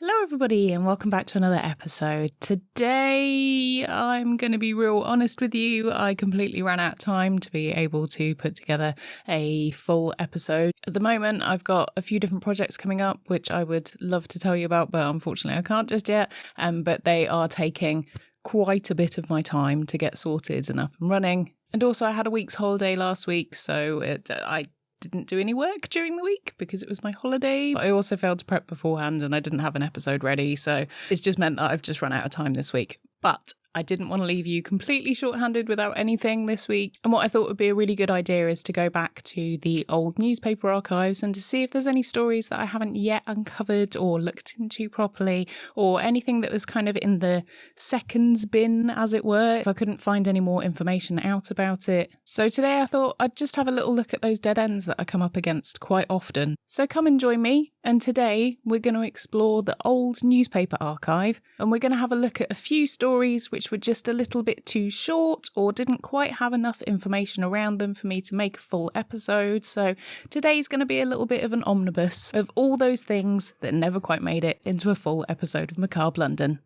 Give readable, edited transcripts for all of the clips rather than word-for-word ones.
Hello everybody and welcome back to another episode. Today I'm going to be real honest with you. I completely ran out of time to be able to put together a full episode. At the moment I've got a few different projects coming up which I would love to tell you about, but unfortunately I can't just yet. But they are taking quite a bit of my time to get sorted and up and running. And also I had a week's holiday last week, so I didn't do any work during the week because it was my holiday. I also failed to prep beforehand and I didn't have an episode ready, so it's just meant that I've just run out of time this week. But I didn't want to leave you completely shorthanded without anything this week. And what I thought would be a really good idea is to go back to the old newspaper archives and to see if there's any stories that I haven't yet uncovered or looked into properly, or anything that was kind of in the seconds bin, as it were, if I couldn't find any more information out about it. So today I thought I'd just have a little look at those dead ends that I come up against quite often. So come and join me. And today we're going to explore the old newspaper archive, and we're going to have a look at a few stories which were just a little bit too short or didn't quite have enough information around them for me to make a full episode. So today's going to be a little bit of an omnibus of all those things that never quite made it into a full episode of Macabre London.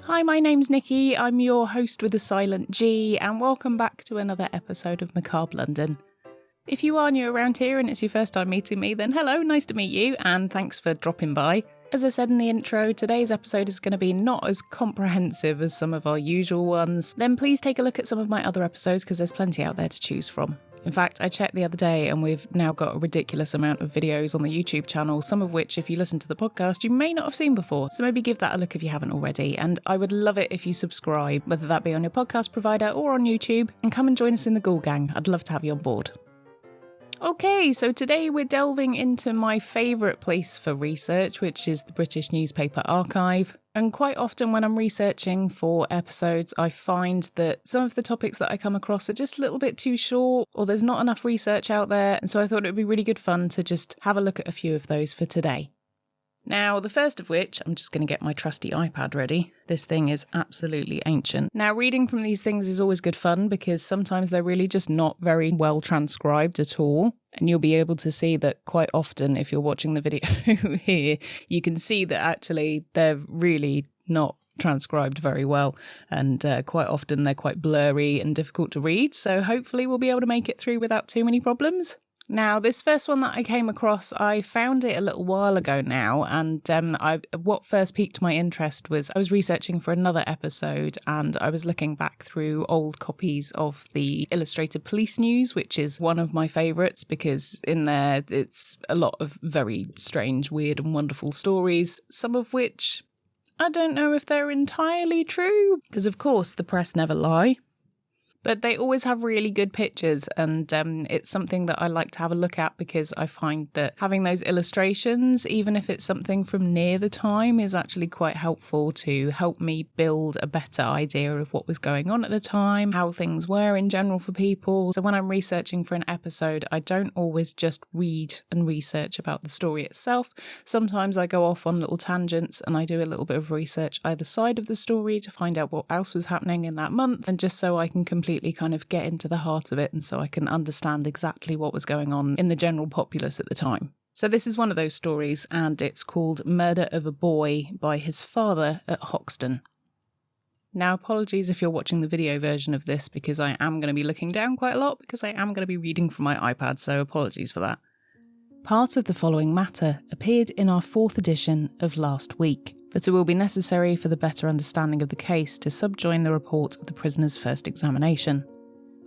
Hi, my name's Nikki. I'm your host with a silent G, and welcome back to another episode of Macabre London. If you are new around here and it's your first time meeting me, then hello, nice to meet you, and thanks for dropping by. As I said in the intro, today's episode is going to be not as comprehensive as some of our usual ones. Then please take a look at some of my other episodes because there's plenty out there to choose from. In fact, I checked the other day and we've now got a ridiculous amount of videos on the YouTube channel, some of which, if you listen to the podcast, you may not have seen before. So maybe give that a look if you haven't already. And I would love it if you subscribe, whether that be on your podcast provider or on YouTube, and come and join us in the Ghoul Gang. I'd love to have you on board. Okay, so today we're delving into my favourite place for research, which is the British Newspaper Archive. And quite often when I'm researching for episodes, I find that some of the topics that I come across are just a little bit too short, or there's not enough research out there. And so I thought it would be really good fun to just have a look at a few of those for today. Now, the first of which, I'm just going to get my trusty iPad ready. This thing is absolutely ancient. Now, reading from these things is always good fun because sometimes they're really just not very well transcribed at all. And you'll be able to see that quite often, if you're watching the video here, you can see that actually they're really not transcribed very well. And quite often they're quite blurry and difficult to read. So hopefully we'll be able to make it through without too many problems. Now, this first one that I came across, I found it a little while ago now, and what first piqued my interest was I was researching for another episode, and I was looking back through old copies of the Illustrated Police News, which is one of my favourites because in there it's a lot of very strange, weird and wonderful stories, some of which I don't know if they're entirely true, because of course the press never lie. But they always have really good pictures, and it's something that I like to have a look at because I find that having those illustrations, even if it's something from near the time, is actually quite helpful to help me build a better idea of what was going on at the time, how things were in general for people. So when I'm researching for an episode, I don't always just read and research about the story itself. Sometimes I go off on little tangents and I do a little bit of research either side of the story to find out what else was happening in that month, and just so I can completely kind of get into the heart of it and so I can understand exactly what was going on in the general populace at the time. So this is one of those stories, and it's called Murder of a Boy by His Father at Hoxton. Now, apologies if you're watching the video version of this because I am going to be looking down quite a lot because I am going to be reading from my iPad, so apologies for that. Part of the following matter appeared in our 4th edition of last week, but it will be necessary for the better understanding of the case to subjoin the report of the prisoner's first examination.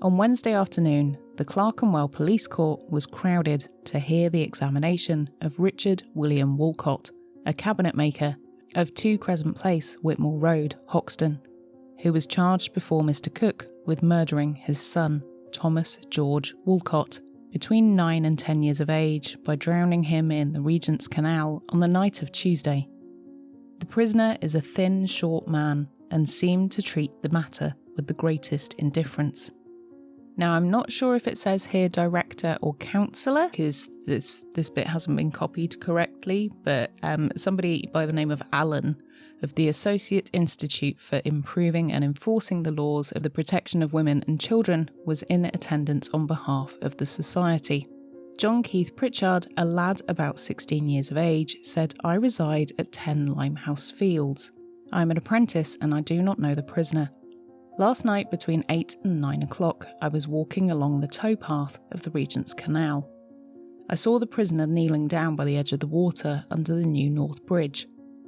On Wednesday afternoon, the Clerkenwell Police Court was crowded to hear the examination of Richard William Walcott, a cabinet maker of 2 Crescent Place, Whitmore Road, Hoxton, who was charged before Mr. Cook with murdering his son, Thomas George Walcott, between 9 and 10 years of age, by drowning him in the Regent's Canal on the night of Tuesday. The prisoner is a thin, short man and seemed to treat the matter with the greatest indifference. Now, I'm not sure if it says here director or counsellor, because this bit hasn't been copied correctly, but somebody by the name of Alan of the Associate Institute for Improving and Enforcing the Laws of the Protection of Women and Children was in attendance on behalf of the Society. John Keith Pritchard, a lad about 16 years of age, said, "I reside at 10 Limehouse Fields. I am an apprentice and I do not know the prisoner. Last night between 8 and 9 o'clock, I was walking along the towpath of the Regent's Canal. I saw the prisoner kneeling down by the edge of the water under the New North Bridge.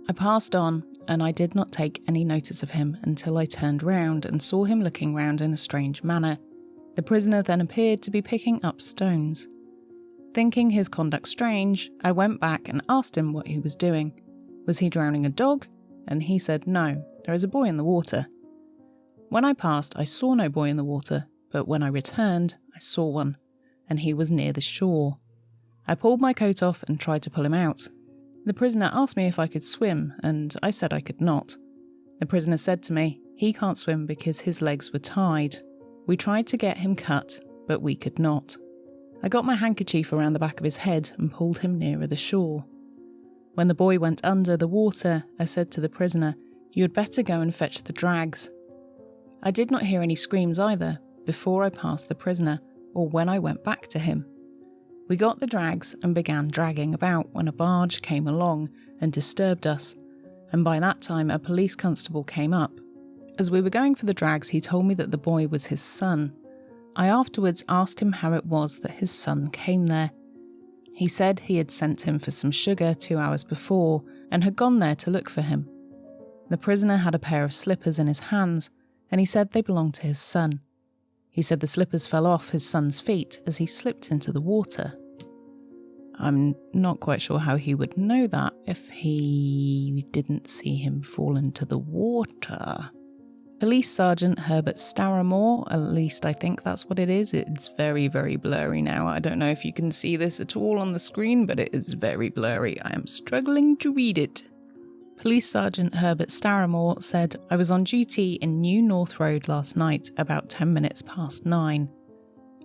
I passed on, and I did not take any notice of him until I turned round and saw him looking round in a strange manner. The prisoner then appeared to be picking up stones. Thinking his conduct strange, I went back and asked him what he was doing. Was he drowning a dog? And he said, no, there is a boy in the water. When I passed, I saw no boy in the water, but when I returned, I saw one, and he was near the shore. I pulled my coat off and tried to pull him out. The prisoner asked me if I could swim, and I said I could not. The prisoner said to me, he can't swim because his legs were tied. We tried to get him cut, but we could not. I got my handkerchief around the back of his head and pulled him nearer the shore. When the boy went under the water, I said to the prisoner, you had better go and fetch the drags. I did not hear any screams either before I passed the prisoner or when I went back to him. We got the drags and began dragging about when a barge came along and disturbed us, and by that time a police constable came up. As we were going for the drags, he told me that the boy was his son. I afterwards asked him how it was that his son came there. He said he had sent him for some sugar 2 hours before and had gone there to look for him. The prisoner had a pair of slippers in his hands, and he said they belonged to his son. He said the slippers fell off his son's feet as he slipped into the water. I'm not quite sure how he would know that if he didn't see him fall into the water. Police Sergeant Herbert Starramore, at least I think that's what it is. It's very, very blurry now. I don't know if you can see this at all on the screen, but it is very blurry. I am struggling to read it. Police Sergeant Herbert Starramore said, I was on duty in New North Road last night about 10 minutes past 9.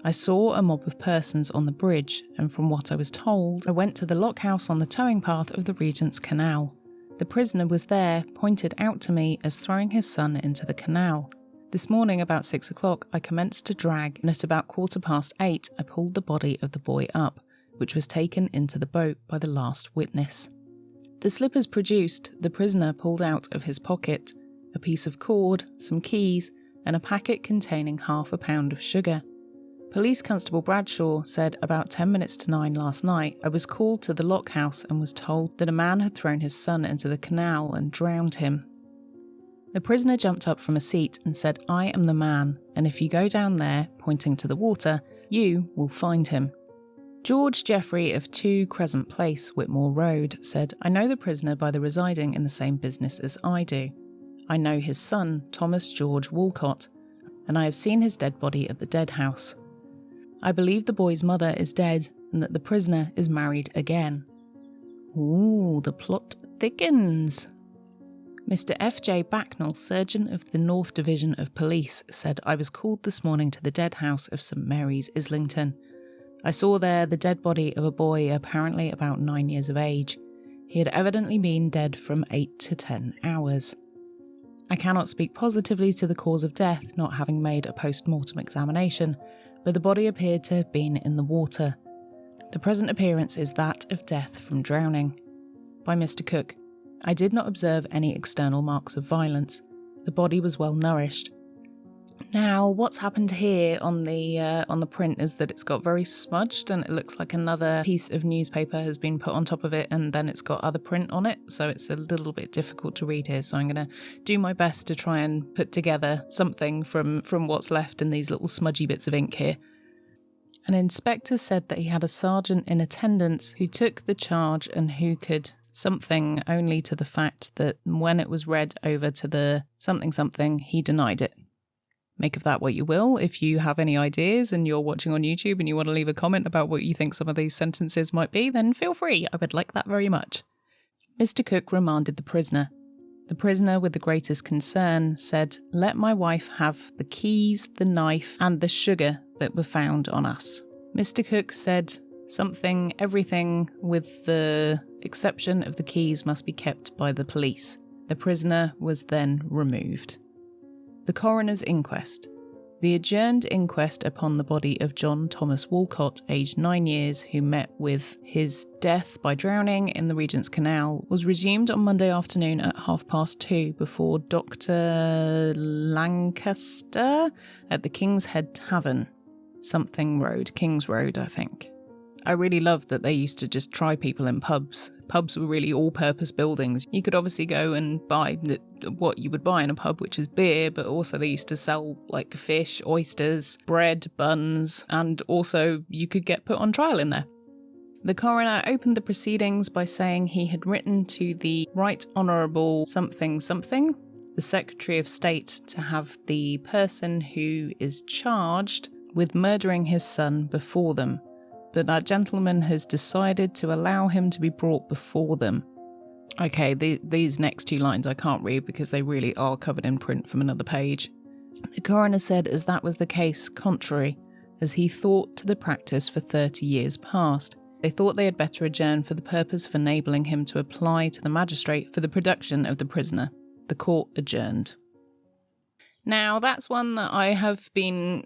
I saw a mob of persons on the bridge, and from what I was told, I went to the lockhouse on the towing path of the Regent's Canal. The prisoner was there, pointed out to me as throwing his son into the canal. This morning about 6 o'clock I commenced to drag, and at about 8:15 I pulled the body of the boy up, which was taken into the boat by the last witness. The slippers produced, the prisoner pulled out of his pocket a piece of cord, some keys, and a packet containing ½ a pound of sugar. Police Constable Bradshaw said about 10 minutes to 9 last night I was called to the lockhouse and was told that a man had thrown his son into the canal and drowned him. The prisoner jumped up from a seat and said, I am the man, and if you go down there, pointing to the water, you will find him. George Jeffrey of 2 Crescent Place, Whitmore Road, said, I know the prisoner by the residing in the same business as I do. I know his son, Thomas George Walcott, and I have seen his dead body at the dead house. I believe the boy's mother is dead and that the prisoner is married again. Ooh, the plot thickens. Mr. F.J. Backnell, surgeon of the North Division of Police, said, I was called this morning to the dead house of St. Mary's, Islington. I saw there the dead body of a boy apparently about 9 years of age. He had evidently been dead from 8 to 10 hours. I cannot speak positively to the cause of death, not having made a post-mortem examination, but the body appeared to have been in the water. The present appearance is that of death from drowning. By Mr. Cook. I did not observe any external marks of violence. The body was well nourished. Now, what's happened here on the print is that it's got very smudged and it looks like another piece of newspaper has been put on top of it and then it's got other print on it, so it's a little bit difficult to read here. So I'm going to do my best to try and put together something from what's left in these little smudgy bits of ink here. An inspector said that he had a sergeant in attendance who took the charge and who could something only to the fact that when it was read over to the something, he denied it. Make of that what you will. If you have any ideas and you're watching on YouTube and you want to leave a comment about what you think some of these sentences might be, then feel free. I would like that very much. Mr. Cook remanded the prisoner. The prisoner with the greatest concern said, "Let my wife have the keys, the knife, and the sugar that were found on us." Mr. Cook said everything with the exception of the keys must be kept by the police. The prisoner was then removed. The coroner's inquest. The adjourned inquest upon the body of John Thomas Walcott, aged 9 years, who met with his death by drowning in the Regent's Canal, was resumed on Monday afternoon at 2:30 before Dr. Lancaster at the King's Head Tavern. Kings Road, I think. I really loved that they used to just try people in pubs. Pubs were really all-purpose buildings. You could obviously go and buy what you would buy in a pub, which is beer, but also they used to sell like fish, oysters, bread, buns, and also you could get put on trial in there. The coroner opened the proceedings by saying he had written to the Right Honourable something, the Secretary of State, to have the person who is charged with murdering his son before them, but that gentleman has decided to allow him to be brought before them. Okay, these next 2 lines I can't read because they really are covered in print from another page. The coroner said as that was the case, contrary, as he thought to the practice for 30 years past, they thought they had better adjourn for the purpose of enabling him to apply to the magistrate for the production of the prisoner. The court adjourned. Now, that's one that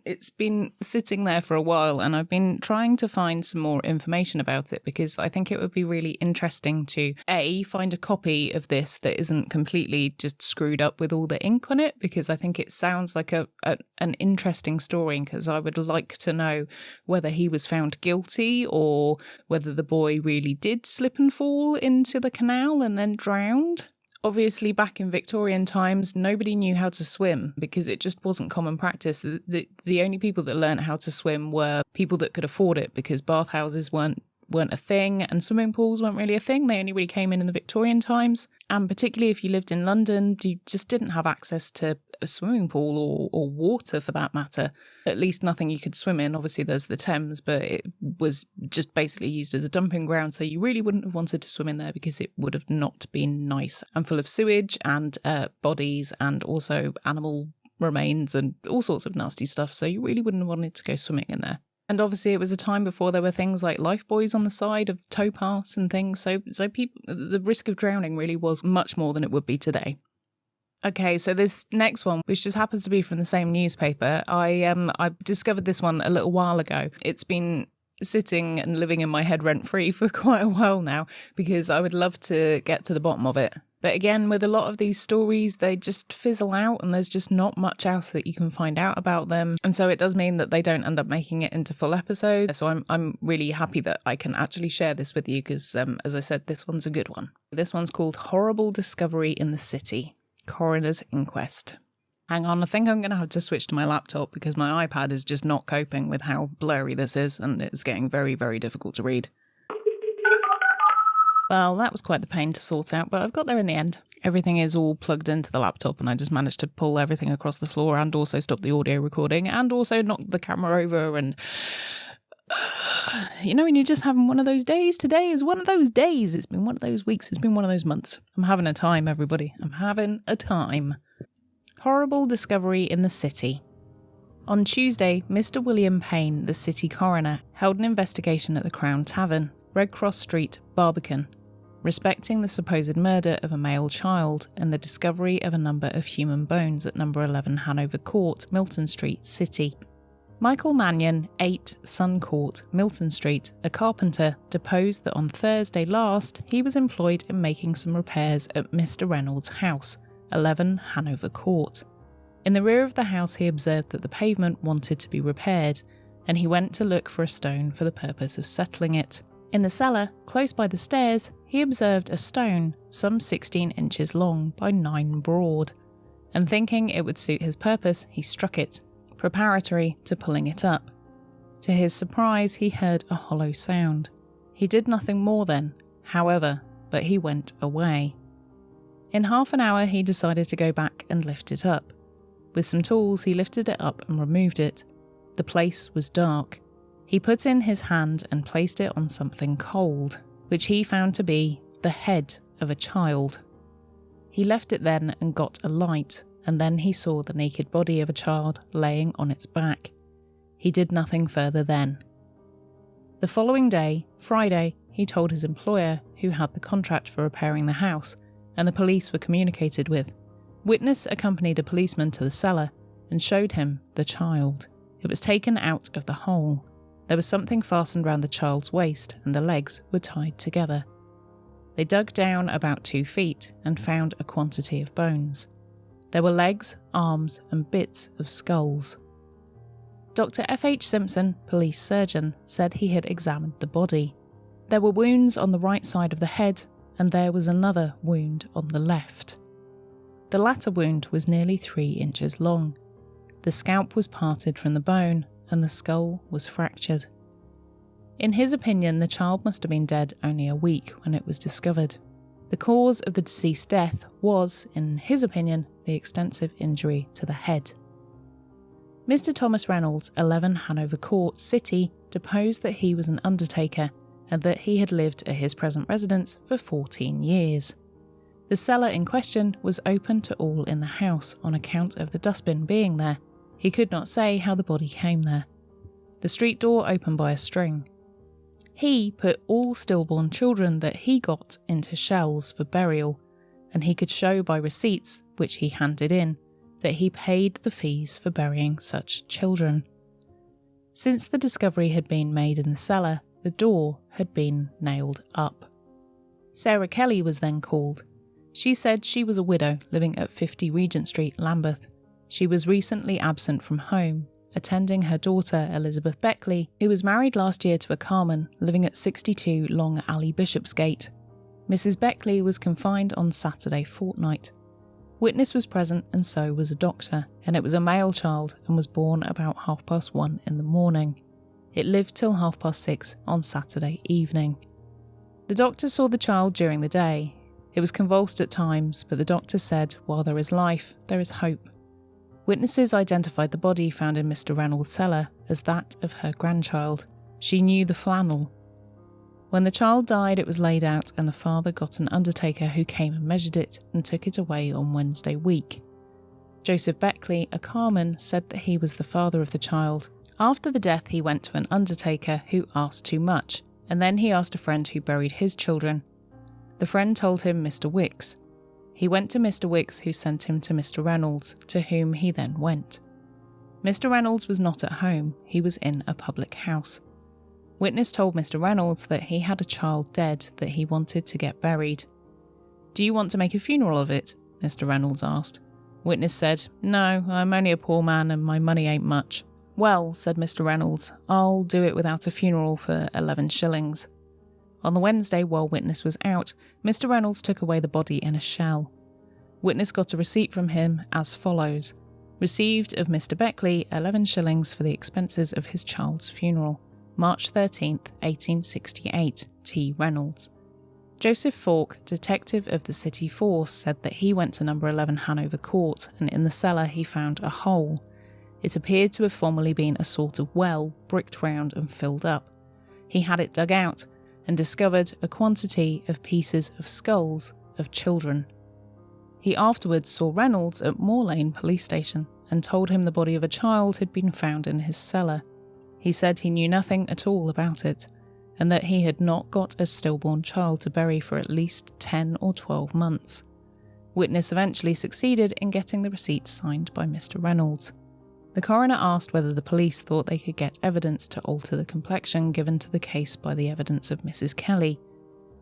it's been sitting there for a while, and I've been trying to find some more information about it because I think it would be really interesting to, A, find a copy of this that isn't completely just screwed up with all the ink on it, because I think it sounds like an interesting story, because I would like to know whether he was found guilty or whether the boy really did slip and fall into the canal and then drowned. Obviously, back in Victorian times, nobody knew how to swim because it just wasn't common practice. The only people that learned how to swim were people that could afford it, because bathhouses weren't a thing and swimming pools weren't really a thing. They only really came in the Victorian times. And particularly if you lived in London, you just didn't have access to a swimming pool or water for that matter. At least nothing you could swim in. Obviously there's the Thames, but it was just basically used as a dumping ground, so you really wouldn't have wanted to swim in there because it would have not been nice and full of sewage and bodies and also animal remains and all sorts of nasty stuff, so you really wouldn't have wanted to go swimming in there. And obviously it was a time before there were things like lifebuoys on the side of towpaths and things, so people, the risk of drowning really was much more than it would be today. Okay, so this next one, which just happens to be from the same newspaper, I discovered this one a little while ago. It's been sitting and living in my head rent-free for quite a while now because I would love to get to the bottom of it. But again, with a lot of these stories, they just fizzle out and there's just not much else that you can find out about them. And so it does mean that they don't end up making it into full episodes. So I'm really happy that I can actually share this with you because, as I said, this one's a good one. This one's called Horrible Discovery in the City. Coroner's Inquest. Hang on, I think I'm going to have to switch to my laptop because my iPad is just not coping with how blurry this is and it's getting very, very difficult to read. Well, that was quite the pain to sort out, but I've got there in the end. Everything is all plugged into the laptop and I just managed to pull everything across the floor and also stop the audio recording and also knock the camera over and... You know, when you're just having one of those days, today is one of those days. It's been one of those weeks. It's been one of those months. I'm having a time, everybody. I'm having a time. Horrible discovery in the city. On Tuesday, Mr. William Payne, the city coroner, held an investigation at the Crown Tavern, Red Cross Street, Barbican, respecting the supposed murder of a male child and the discovery of a number of human bones at number 11 Hanover Court, Milton Street, City. Michael Mannion, 8 Sun Court, Milton Street, a carpenter, deposed that on Thursday last he was employed in making some repairs at Mr. Reynolds' house, 11 Hanover Court. In the rear of the house he observed that the pavement wanted to be repaired, and he went to look for a stone for the purpose of settling it. In the cellar, close by the stairs, he observed a stone some 16 inches long by 9 broad, and thinking it would suit his purpose, he struck it, preparatory to pulling it up. To his surprise, he heard a hollow sound. He did nothing more then, however, but he went away. In half an hour, he decided to go back and lift it up. With some tools, he lifted it up and removed it. The place was dark. He put in his hand and placed it on something cold, which he found to be the head of a child. He left it then and got a light, and then he saw the naked body of a child laying on its back. He did nothing further then. The following day, Friday, he told his employer, who had the contract for repairing the house, and the police were communicated with. Witness accompanied a policeman to the cellar and showed him the child. It was taken out of the hole. There was something fastened round the child's waist and the legs were tied together. They dug down about 2 feet and found a quantity of bones. There were legs, arms and bits of skulls. Dr. F.H. Simpson, police surgeon, said he had examined the body. There were wounds on the right side of the head and there was another wound on the left. The latter wound was nearly 3 inches long. The scalp was parted from the bone and the skull was fractured. In his opinion, the child must have been dead only a week when it was discovered. The cause of the deceased's death was, in his opinion, the extensive injury to the head. Mr. Thomas Reynolds, 11 Hanover Court, City, deposed that he was an undertaker and that he had lived at his present residence for 14 years. The cellar in question was open to all in the house on account of the dustbin being there. He could not say how the body came there. The street door opened by a string. He put all stillborn children that he got into shells for burial, and he could show by receipts, which he handed in, that he paid the fees for burying such children. Since the discovery had been made in the cellar, the door had been nailed up. Sarah Kelly was then called. She said she was a widow living at 50 Regent Street, Lambeth. She was recently absent from home, attending her daughter Elizabeth Beckley, who was married last year to a carman living at 62 Long Alley, Bishopsgate. Mrs. Beckley was confined on Saturday fortnight. Witness was present and so was a doctor, and it was a male child and was born about 1:30 in the morning. It lived till 6:30 on Saturday evening. The doctor saw the child during the day. It was convulsed at times, but the doctor said, while there is life, there is hope. Witnesses identified the body found in Mr. Reynolds' cellar as that of her grandchild. She knew the flannel. When the child died, it was laid out and the father got an undertaker who came and measured it and took it away on Wednesday week. Joseph Beckley, a carman, said that he was the father of the child. After the death, he went to an undertaker who asked too much, and then he asked a friend who buried his children. The friend told him Mr. Wicks. He went to Mr. Wicks, who sent him to Mr. Reynolds, to whom he then went. Mr. Reynolds was not at home, he was in a public house. Witness told Mr. Reynolds that he had a child dead that he wanted to get buried. "Do you want to make a funeral of it?" Mr. Reynolds asked. Witness said, "No, I'm only a poor man and my money ain't much." "Well," said Mr. Reynolds, "I'll do it without a funeral for 11 shillings. On the Wednesday, while Witness was out, Mr. Reynolds took away the body in a shell. Witness got a receipt from him as follows. Received of Mr. Beckley 11 shillings for the expenses of his child's funeral. March 13th, 1868, T. Reynolds. Joseph Falk, detective of the City Force, said that he went to number 11 Hanover Court and in the cellar he found a hole. It appeared to have formerly been a sort of well, bricked round and filled up. He had it dug out and discovered a quantity of pieces of skulls of children. He afterwards saw Reynolds at Moor Lane police station and told him the body of a child had been found in his cellar. He said he knew nothing at all about it, and that he had not got a stillborn child to bury for at least 10 or 12 months. Witness eventually succeeded in getting the receipt signed by Mr. Reynolds. The coroner asked whether the police thought they could get evidence to alter the complexion given to the case by the evidence of Mrs. Kelly.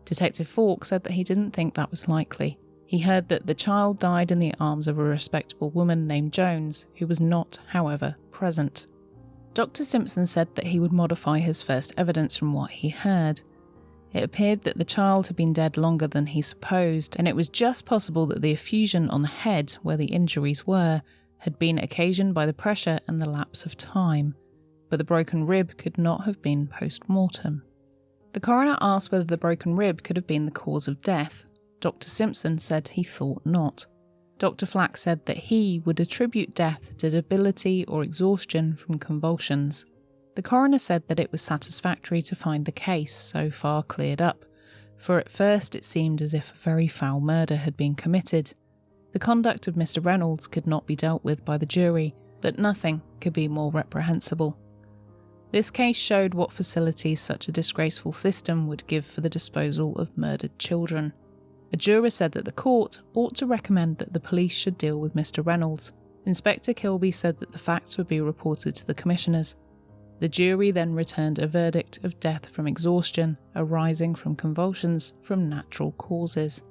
Detective Falk said that he didn't think that was likely. He heard that the child died in the arms of a respectable woman named Jones, who was not, however, present. Dr. Simpson said that he would modify his first evidence from what he heard. It appeared that the child had been dead longer than he supposed, and it was just possible that the effusion on the head, where the injuries were, had been occasioned by the pressure and the lapse of time, but the broken rib could not have been post-mortem. The coroner asked whether the broken rib could have been the cause of death. Dr. Simpson said he thought not. Dr. Flack said that he would attribute death to debility or exhaustion from convulsions. The coroner said that it was satisfactory to find the case so far cleared up, for at first it seemed as if a very foul murder had been committed, The conduct of Mr. Reynolds could not be dealt with by the jury, but nothing could be more reprehensible. This case showed what facilities such a disgraceful system would give for the disposal of murdered children. A juror said that the court ought to recommend that the police should deal with Mr. Reynolds. Inspector Kilby said that the facts would be reported to the commissioners. The jury then returned a verdict of death from exhaustion arising from convulsions from natural causes.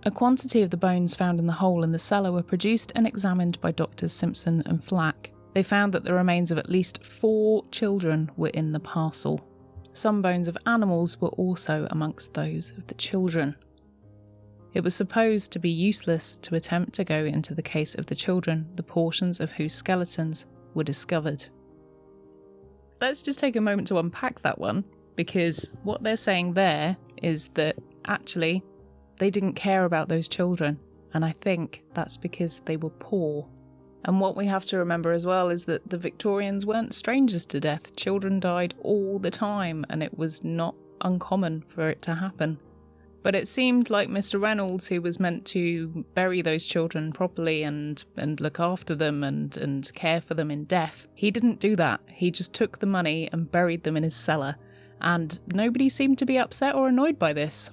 A quantity of the bones found in the hole in the cellar were produced and examined by Doctors Simpson and Flack. They found that the remains of at least 4 children were in the parcel. Some bones of animals were also amongst those of the children. It was supposed to be useless to attempt to go into the case of the children, the portions of whose skeletons were discovered. Let's just take a moment to unpack that one, because what they're saying there is that actually they didn't care about those children, and I think that's because they were poor. And what we have to remember as well is that the Victorians weren't strangers to death. Children died all the time, and it was not uncommon for it to happen. But it seemed like Mr. Reynolds, who was meant to bury those children properly and look after them and care for them in death, he didn't do that. He just took the money and buried them in his cellar. And nobody seemed to be upset or annoyed by this.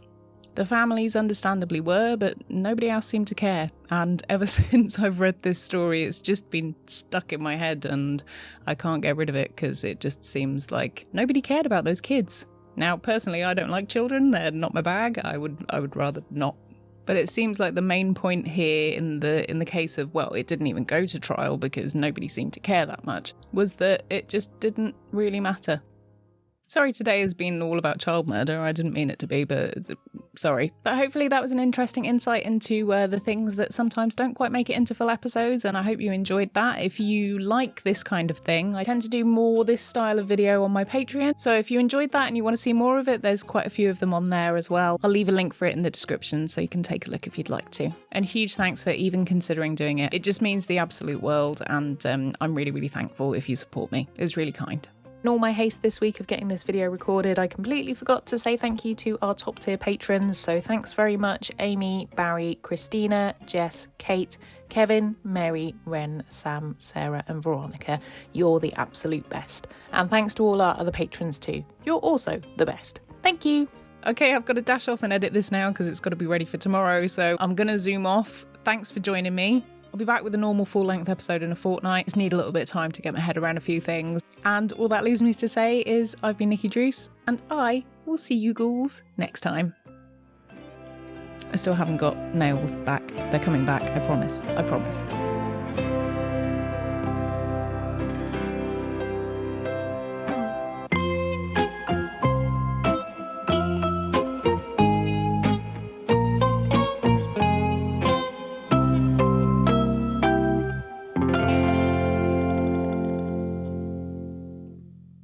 The families understandably were, but nobody else seemed to care. And ever since I've read this story, it's just been stuck in my head and I can't get rid of it because it just seems like nobody cared about those kids. Now, personally, I don't like children. They're not my bag. I would rather not. But it seems like the main point here in the case of, well, it didn't even go to trial because nobody seemed to care that much, was that it just didn't really matter. Sorry, today has been all about child murder. I didn't mean it to be, but sorry. But hopefully that was an interesting insight into the things that sometimes don't quite make it into full episodes, and I hope you enjoyed that. If you like this kind of thing, I tend to do more this style of video on my Patreon. So if you enjoyed that and you want to see more of it, there's quite a few of them on there as well. I'll leave a link for it in the description so you can take a look if you'd like to. And huge thanks for even considering doing it. It just means the absolute world, and I'm really, really thankful if you support me. It's really kind. In all my haste this week of getting this video recorded, I completely forgot to say thank you to our top tier patrons, so thanks very much Amy, Barry, Christina, Jess, Kate, Kevin, Mary, Ren, Sam, Sarah and Veronica. You're the absolute best. And thanks to all our other patrons too. You're also the best. Thank you. Okay, I've got to dash off and edit this now because it's got to be ready for tomorrow, so I'm going to zoom off. Thanks for joining me. I'll be back with a normal full-length episode in a fortnight. Just need a little bit of time to get my head around a few things. And all that leaves me to say is I've been Nikki Druce, and I will see you ghouls next time. I still haven't got nails back. They're coming back, I promise. I promise.